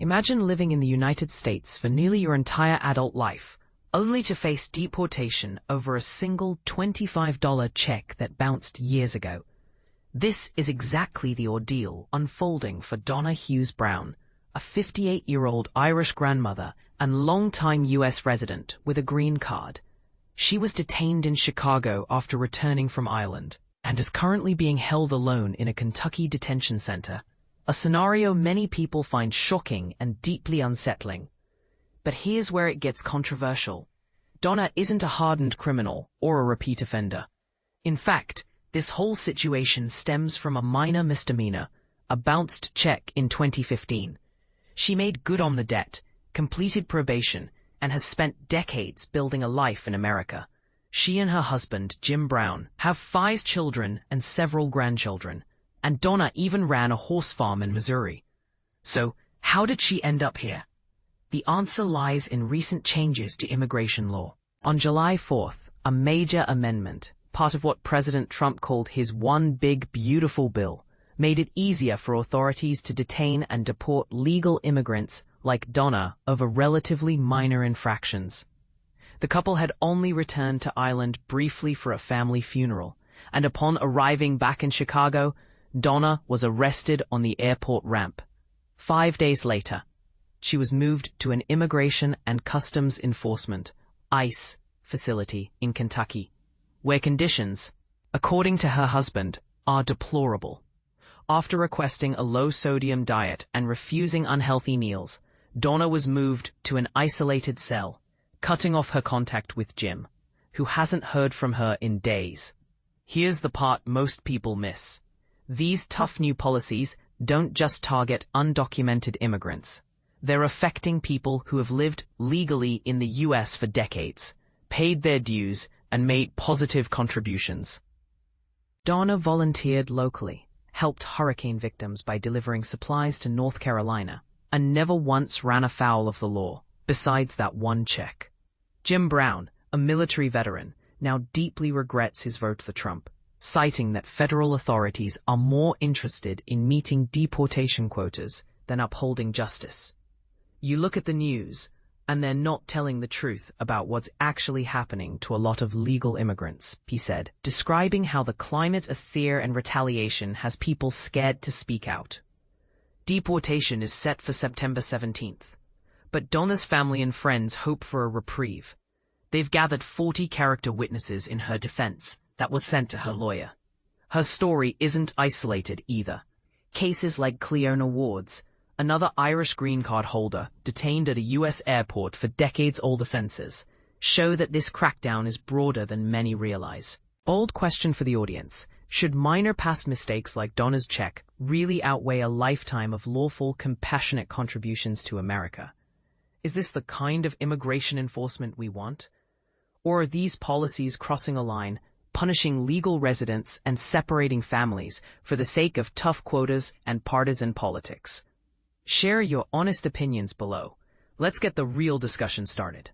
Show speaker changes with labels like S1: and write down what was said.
S1: Imagine living in the United States for nearly your entire adult life, only to face deportation over a single $25 check that bounced years ago. This is exactly the ordeal unfolding for Donna Hughes-Brown, a 58-year-old Irish grandmother and longtime U.S. resident with a green card. She was detained in Chicago after returning from Ireland and is currently being held alone in a Kentucky detention center, a scenario many people find shocking and deeply unsettling. But here's where it gets controversial. Donna isn't a hardened criminal or a repeat offender. In fact, this whole situation stems from a minor misdemeanor, a bounced check in 2015. She made good on the debt, completed probation, and has spent decades building a life in America. She and her husband, Jim Brown, have 5 children and several grandchildren, and Donna even ran a horse farm in Missouri. So, how did she end up here? The answer lies in recent changes to immigration law. On July 4th, a major amendment, part of what President Trump called his One Big Beautiful Bill, made it easier for authorities to detain and deport legal immigrants like Donna over relatively minor infractions. The couple had only returned to Ireland briefly for a family funeral, and upon arriving back in Chicago, Donna was arrested on the airport ramp. 5 days later, she was moved to an Immigration and Customs Enforcement (ICE) facility in Kentucky, where conditions, according to her husband, are deplorable. After requesting a low-sodium diet and refusing unhealthy meals, Donna was moved to an isolated cell, cutting off her contact with Jim, who hasn't heard from her in days. Here's the part most people miss. These tough new policies don't just target undocumented immigrants. They're affecting people who have lived legally in the U.S. for decades, paid their dues, and made positive contributions. Donna volunteered locally, helped hurricane victims by delivering supplies to North Carolina, and never once ran afoul of the law, besides that one check. Jim Brown, a military veteran, now deeply regrets his vote for Trump, citing that federal authorities are more interested in meeting deportation quotas than upholding justice. You look at the news, and they're not telling the truth about what's actually happening to a lot of legal immigrants, he said, describing how the climate of fear and retaliation has people scared to speak out. Deportation is set for September 17th, but Donna's family and friends hope for a reprieve. They've gathered 40 character witnesses in her defense that was sent to her lawyer. Her story isn't isolated either. Cases like Cleona Ward's, another Irish green card holder detained at a U.S. airport for decades-old offenses, show that this crackdown is broader than many realize. Bold question for the audience. Should minor past mistakes like Donna's check really outweigh a lifetime of lawful, compassionate contributions to America? Is this the kind of immigration enforcement we want? Or are these policies crossing a line, punishing legal residents and separating families for the sake of tough quotas and partisan politics? Share your honest opinions below. Let's get the real discussion started.